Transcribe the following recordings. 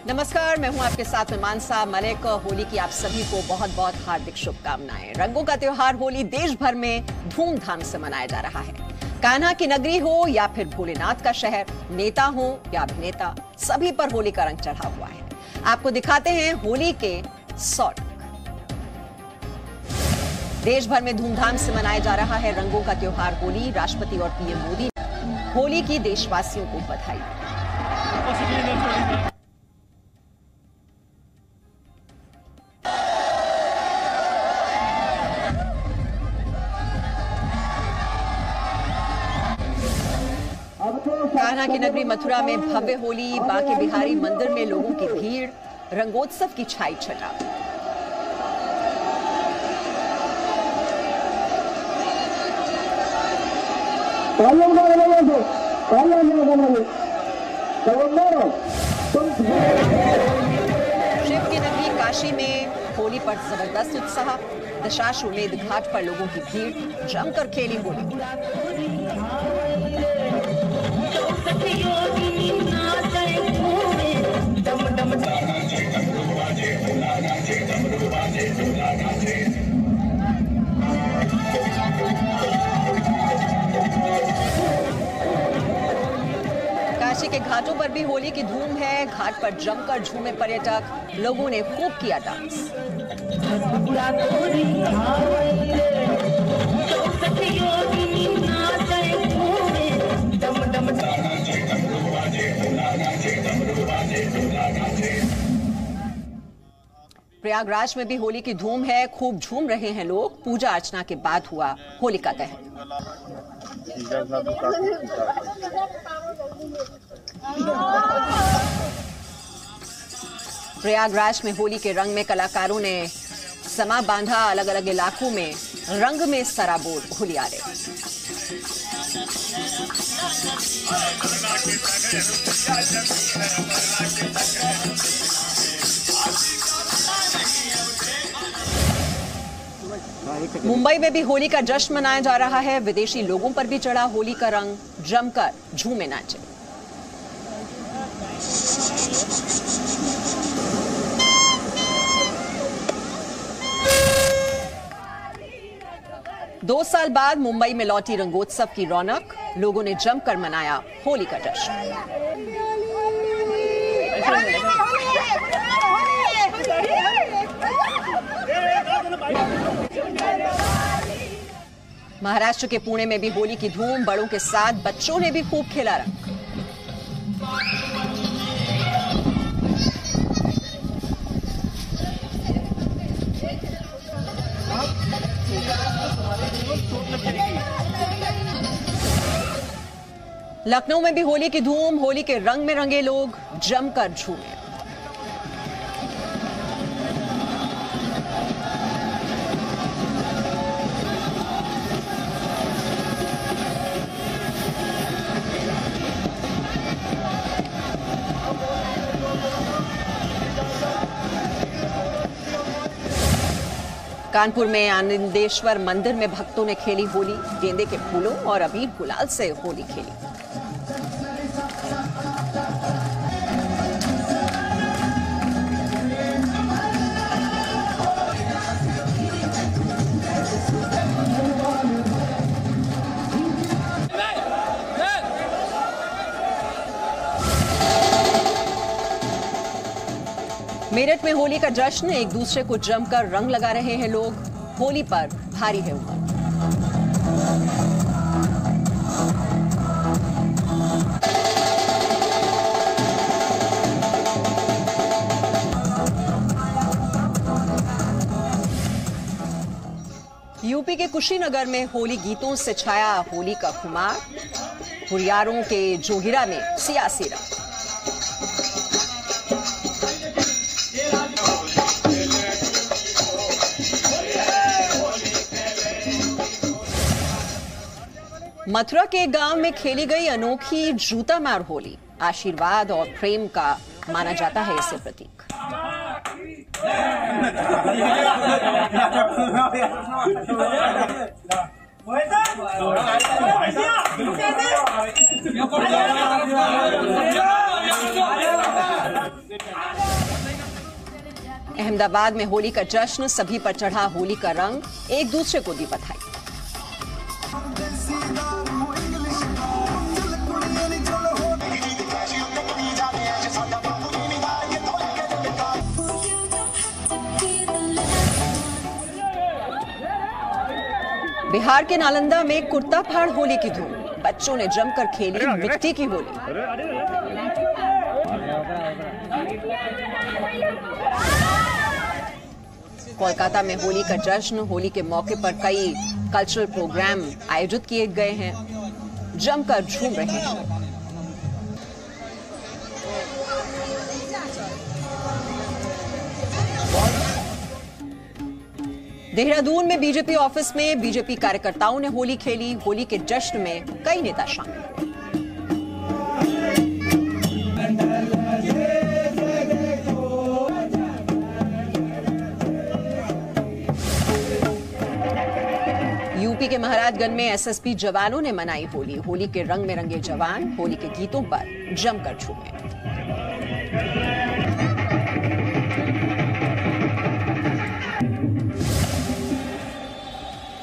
नमस्कार, मैं हूं आपके साथ में मानसा मलिक। होली की आप सभी को बहुत बहुत हार्दिक शुभकामनाएं। रंगों का त्योहार होली देश भर में धूमधाम से मनाया जा रहा है। कान्हा की नगरी हो या फिर भोलेनाथ का शहर, नेता हो या अभिनेता, सभी पर होली का रंग चढ़ा हुआ है। आपको दिखाते हैं होली के 100 रंग। देश भर में धूमधाम से मनाया जा रहा है रंगों का त्योहार होली। राष्ट्रपति और पीएम मोदी ने होली की देशवासियों को बधाई। कान्हा की नगरी मथुरा में भव्य होली, बांके बिहारी मंदिर में लोगों की भीड़, रंगोत्सव की छाई छटा। शिव की नगरी काशी में होली पर जबरदस्त उत्साह। दशाश्वमेध घाट पर लोगों की भीड़, जमकर खेली होली। काशी के घाटों पर भी होली की धूम है। घाट पर जमकर झूमे पर्यटक, लोगों ने खूब किया डांस। प्रयागराज में भी होली की धूम है। खूब झूम रहे हैं लोग। पूजा अर्चना के बाद हुआ होलिका दहन। प्रयागराज में होली के रंग में कलाकारों ने समा बांधा। अलग अलग इलाकों में रंग में सराबोर होलियारे। मुंबई में भी होली का जश्न मनाया जा रहा है। विदेशी लोगों पर भी चढ़ा होली का रंग, जमकर झूमे नाचे। दो साल बाद मुंबई में लौटी रंगोत्सव की रौनक। लोगों ने जमकर मनाया होली का जश्न। महाराष्ट्र के पुणे में भी होली की धूम। बड़ों के साथ बच्चों ने भी खूब खेला रंग। लखनऊ में भी होली की धूम। होली के रंग में रंगे लोग, जमकर झूमे। कानपुर में आनंदेश्वर मंदिर में भक्तों ने खेली होली। गेंदे के फूलों और अबीर गुलाल से होली खेली। मेरठ में होली का जश्न। एक दूसरे को जमकर रंग लगा रहे हैं लोग। होली पर भारी है उमंग। यूपी के कुशीनगर में होली गीतों से छाया होली का खुमार। हुरियारों के जोगिरा में सियासी रंग। मथुरा के गांव में खेली गई अनोखी जूता मार होली। आशीर्वाद और प्रेम का माना जाता है इसे प्रतीक। अहमदाबाद में होली का जश्न, सभी पर चढ़ा होली का रंग, एक दूसरे को दी बधाई। बिहार के नालंदा में कुर्ता फाड़ होली की धूम, बच्चों ने जमकर खेली मिट्टी की होली। कोलकाता में होली का जश्न, होली के मौके पर कई कल्चरल प्रोग्राम आयोजित किए गए हैं, जमकर झूम रहे हैं। देहरादून में बीजेपी ऑफिस में बीजेपी कार्यकर्ताओं ने होली खेली, होली के जश्न में कई नेता शामिल हुए। यूपी के महाराजगंज में एसएसपी जवानों ने मनाई होली, होली के रंग में रंगे जवान, होली के गीतों पर जमकर झूमे।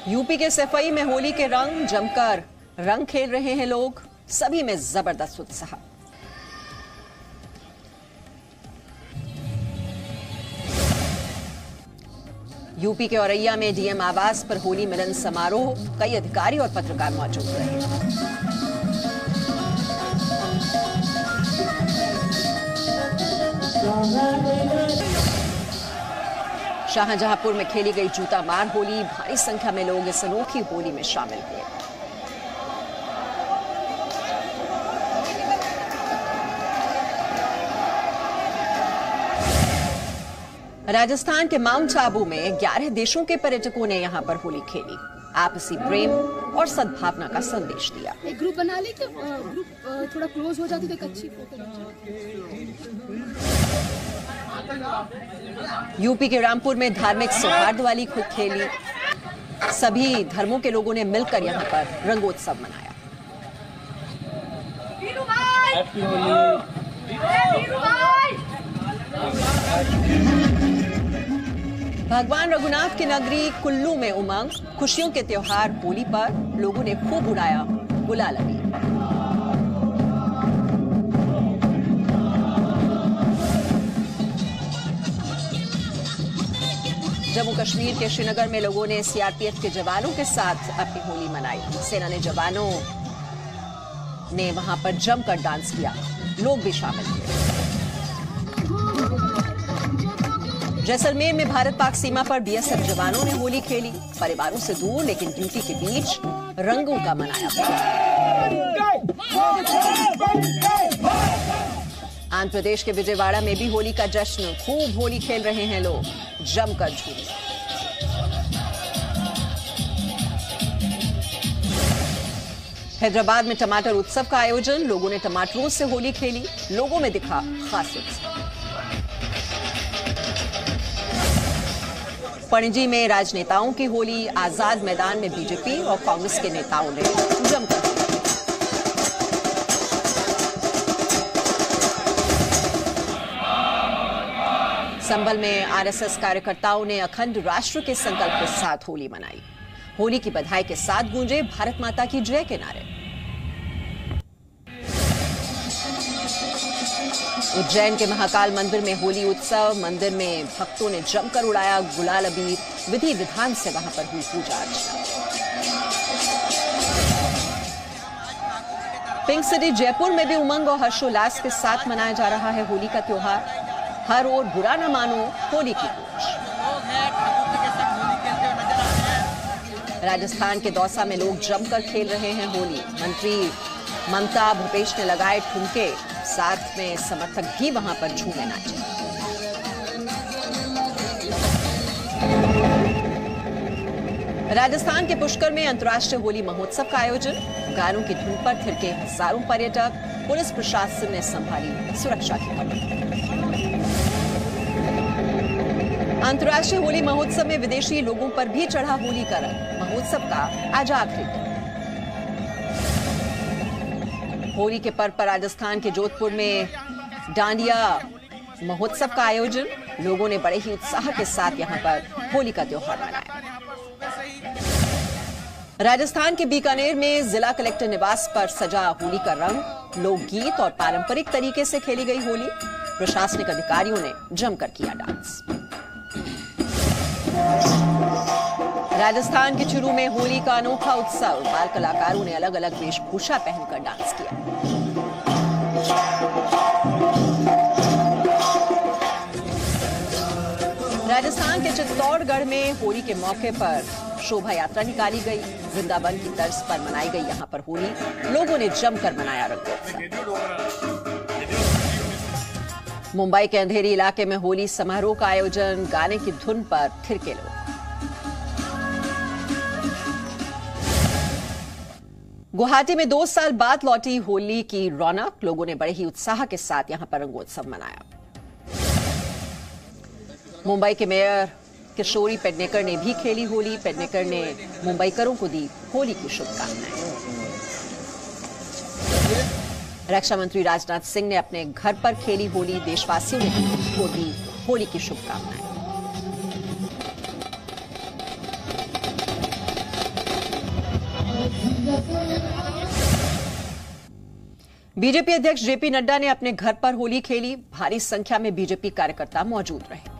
यूपी के सफाई में होली के रंग, जमकर रंग खेल रहे हैं लोग, सभी में जबरदस्त उत्साह। यूपी के औरैया में डीएम आवास पर होली मिलन समारोह, कई अधिकारी और पत्रकार मौजूद रहे। शाहजहांपुर में खेली गई जूता मार होली, भारी संख्या में लोग इस अनोखी होली में शामिल हुए। राजस्थान के माउंट आबू में 11 देशों के पर्यटकों ने यहां पर होली खेली, आपसी प्रेम और सद्भावना का संदेश दिया। एक ग्रुप बना ले तो ग्रुप थोड़ा क्लोज हो जाती तो एक अच्छी फोटो। यूपी के रामपुर में धार्मिक सौहार्द वाली खुद खेली, सभी धर्मों के लोगों ने मिलकर यहां पर रंगोत्सव मनाया। भगवान रघुनाथ की नगरी कुल्लू में उमंग, खुशियों के त्योहार होली पर लोगों ने खूब उड़ाया गुलाल अबीर। जम्मू कश्मीर के श्रीनगर में लोगों ने सीआरपीएफ के जवानों के साथ अपनी होली मनाई। सेना ने जवानों ने वहां पर जमकर डांस किया, लोग भी शामिल हुए। जैसलमेर में भारत पाक सीमा पर बीएसएफ जवानों ने होली खेली, परिवारों से दूर लेकिन ड्यूटी के बीच रंगों का मनाया। आंध्र प्रदेश के विजयवाड़ा में भी होली का जश्न, खूब होली खेल रहे हैं लोग, जमकर झूमे। हैदराबाद में टमाटर उत्सव का आयोजन, लोगों ने टमाटरों से होली खेली, लोगों में दिखा खास उत्साह। पणजी में राजनेताओं की होली, आजाद मैदान में बीजेपी और कांग्रेस के नेताओं ने जमकर। संभल में आरएसएस कार्यकर्ताओं ने अखंड राष्ट्र के संकल्प के साथ होली मनाई, होली की बधाई के साथ गूंजे भारत माता की जय के नारे। उज्जैन के महाकाल मंदिर में होली उत्सव, मंदिर में भक्तों ने जमकर उड़ाया गुलाल अबीर, विधि विधान से वहां पर हुई पूजा अर्चना। पिंक सिटी जयपुर में भी उमंग और हर्षोल्लास के साथ मनाया जा रहा है होली का त्योहार, हर ओर बुरा न मानो होली की गूंज। राजस्थान के दौसा में लोग जमकर खेल रहे हैं होली, मंत्री ममता भूपेश ने लगाए ठुमके, साथ में समर्थक भी वहां पर झूमे नाचे। राजस्थान के पुष्कर में अंतर्राष्ट्रीय होली महोत्सव का आयोजन, गानों की धुन पर थिरके हजारों पर्यटक, पुलिस प्रशासन ने संभाली सुरक्षा की कमान। अंतर्राष्ट्रीय होली महोत्सव में विदेशी लोगों पर भी चढ़ा होली का रंग, महोत्सव का आज आखिरी दिन। होली के पर्व पर राजस्थान के जोधपुर में डांडिया महोत्सव का आयोजन, लोगों ने बड़े ही उत्साह के साथ यहां पर होली का त्योहार मनाया। राजस्थान के बीकानेर में जिला कलेक्टर निवास पर सजा होली का रंग, लोकगीत और पारंपरिक तरीके से खेली गई होली। प्रशासनिक अधिकारियों ने जमकर किया डांस। राजस्थान के चुरू में होली का अनोखा उत्सव, बाल कलाकारों ने अलग अलग वेशभूषा पहनकर डांस किया। राजस्थान के चित्तौड़गढ़ में होली के मौके पर शोभा यात्रा निकाली गई। वृंदावन की तर्ज पर मनाई गई यहां पर होली, लोगों ने जमकर मनाया रंगोत्सव। मुंबई के अंधेरी इलाके में होली समारोह का आयोजन, गाने की धुन पर थिरके लोग। गुवाहाटी में 2 साल बाद लौटी होली की रौनक, लोगों ने बड़े ही उत्साह के साथ यहां पर रंगोत्सव मनाया। मुंबई के मेयर किशोरी पेडनेकर ने भी खेली होली। पेडनेकर ने मुंबईकरों को दी होली की शुभकामनाएं। रक्षा मंत्री राजनाथ सिंह ने अपने घर पर खेली होली, देशवासियों ने दी होली की शुभकामनाएं। बीजेपी अध्यक्ष जेपी नड्डा ने अपने घर पर होली खेली। भारी संख्या में बीजेपी कार्यकर्ता मौजूद रहे।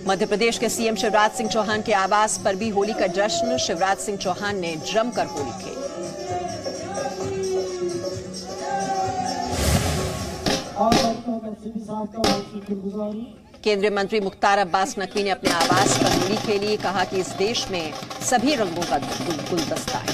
मध्य प्रदेश के सीएम शिवराज सिंह चौहान के आवास पर भी होली का जश्न, शिवराज सिंह चौहान ने जमकर होली खेली। केंद्रीय मंत्री मुख्तार अब्बास नकवी ने अपने आवास पर होली खेली। कहा कि इस देश में सभी रंगों का गुलदस्ता है।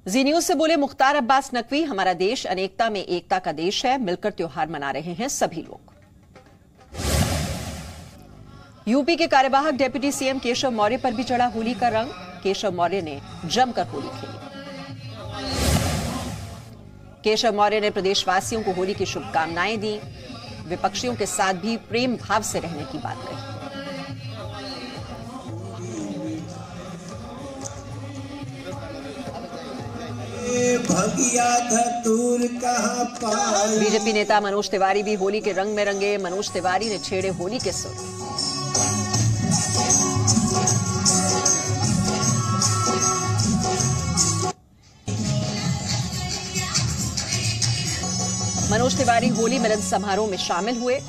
जी न्यूज से बोले मुख्तार अब्बास नकवी, हमारा देश अनेकता में एकता का देश है, मिलकर त्योहार मना रहे हैं सभी लोग। यूपी के कार्यवाहक डिप्टी सीएम केशव मौर्य पर भी चढ़ा होली का रंग। केशव मौर्य ने जमकर होली खेली। केशव मौर्य ने प्रदेशवासियों को होली की शुभकामनाएं दी। विपक्षियों के साथ भी प्रेम भाव से रहने की बात कही। बीजेपी नेता मनोज तिवारी भी होली के रंग में रंगे। मनोज तिवारी ने छेड़े होली के सुर। मनोज तिवारी होली मिलन समारोह में शामिल हुए।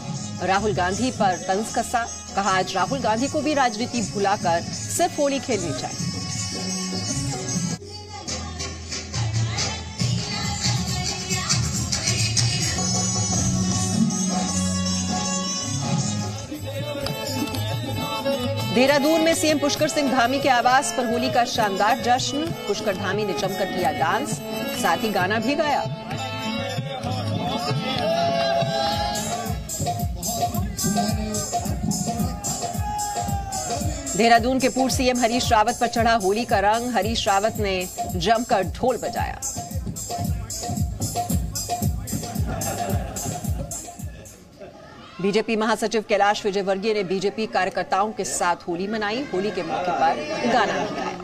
राहुल गांधी पर तंज कसा। कहा आज राहुल गांधी को भी राजनीति भुलाकर सिर्फ होली खेलनी चाहिए। देहरादून में सीएम पुष्कर सिंह धामी के आवास पर होली का शानदार जश्न। पुष्कर धामी ने जमकर किया डांस, साथ ही गाना भी गाया। देहरादून के पूर्व सीएम हरीश रावत पर चढ़ा होली का रंग। हरीश रावत ने जमकर ढोल बजाया। बीजेपी महासचिव कैलाश विजयवर्गीय ने बीजेपी कार्यकर्ताओं के साथ होली मनाई। होली के मौके पर गाना भी गाया।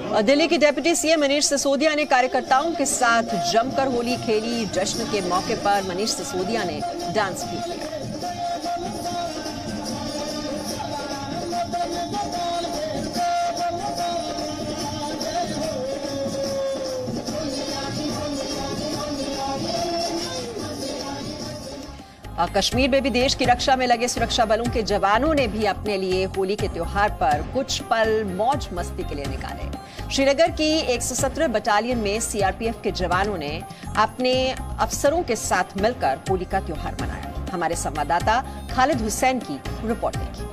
और दिल्ली की डिप्टी सीएम मनीष सिसोदिया ने कार्यकर्ताओं के साथ जमकर होली खेली। जश्न के मौके पर मनीष सिसोदिया ने डांस भी किया। और कश्मीर में भी देश की रक्षा में लगे सुरक्षा बलों के जवानों ने भी अपने लिए होली के त्योहार पर कुछ पल मौज मस्ती के लिए निकाले। श्रीनगर की 117 बटालियन में सीआरपीएफ के जवानों ने अपने अफसरों के साथ मिलकर होली का त्योहार मनाया। हमारे संवाददाता खालिद हुसैन की रिपोर्ट देखिए।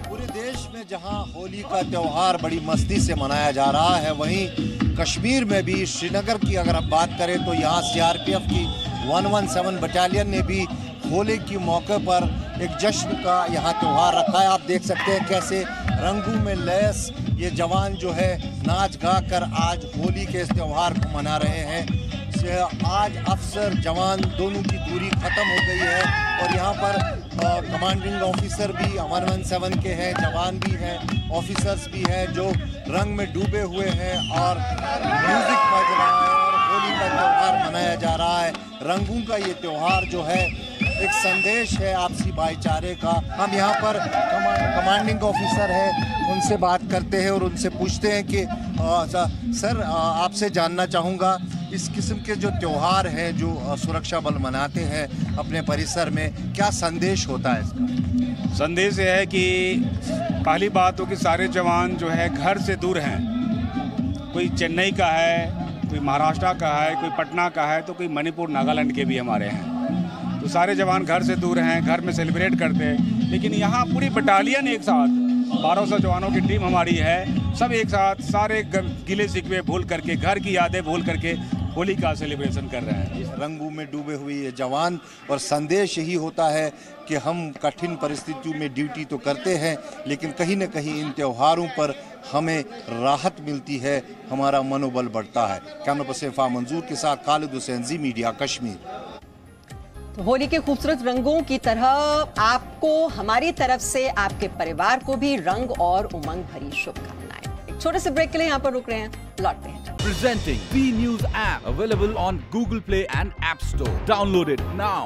पूरे देश में जहां होली का त्योहार बड़ी मस्ती से मनाया जा रहा है, वहीं कश्मीर में भी श्रीनगर की अगर हम बात करें तो यहाँ सीआरपीएफ की 117 बटालियन ने भी होली के मौके पर एक जश्न का यहाँ त्योहार रखा है। आप देख सकते हैं कैसे रंगों में लैस ये जवान जो है नाच गा कर आज होली के इस त्योहार को मना रहे हैं। आज अफसर जवान दोनों की दूरी खत्म हो गई है और यहाँ पर कमांडिंग ऑफिसर भी 117 के हैं, जवान भी हैं, ऑफिसर्स भी हैं जो रंग में डूबे हुए हैं और म्यूजिक बज रहा है और होली का त्यौहार मनाया जा रहा है। रंगों का ये त्यौहार जो है एक संदेश है आपसी भाईचारे का। हम यहाँ पर कमांडिंग ऑफिसर है, उनसे बात करते हैं और उनसे पूछते हैं कि सर आपसे जानना चाहूँगा इस किस्म के जो त्यौहार हैं जो सुरक्षा बल मनाते हैं अपने परिसर में, क्या संदेश होता है इसका? संदेश ये है कि पहली बात तो कि सारे जवान जो है घर से दूर हैं। कोई चेन्नई का है, कोई महाराष्ट्र का है, कोई पटना का है, तो कोई मणिपुर नागालैंड के भी हमारे हैं। तो सारे जवान घर से दूर हैं, घर में सेलिब्रेट करते हैं। लेकिन यहाँ पूरी बटालियन एक साथ 1200 जवानों की टीम हमारी है, सब एक साथ सारे गिले शिकवे भूल करके, घर की यादें भूल करके होली का सेलिब्रेशन कर रहे हैं। रंगों में डूबे हुए ये जवान, और संदेश यही होता है कि हम कठिन परिस्थितियों में ड्यूटी तो करते हैं लेकिन कहीं न कहीं इन त्योहारों पर हमें राहत मिलती है, हमारा मनोबल बढ़ता है। कैमरा पर्सन फा मंजूर के साथ खालिद हुसैन, जी मीडिया कश्मीर। तो होली के खूबसूरत रंगों की तरह आपको हमारी तरफ से आपके परिवार को भी रंग और उमंग भरी शुभकामनाएं। एक छोटे से ब्रेक के लिए यहाँ पर रुक रहे हैं, लौटते हैं। Presenting B News app available on Google Play and App Store. Download it now.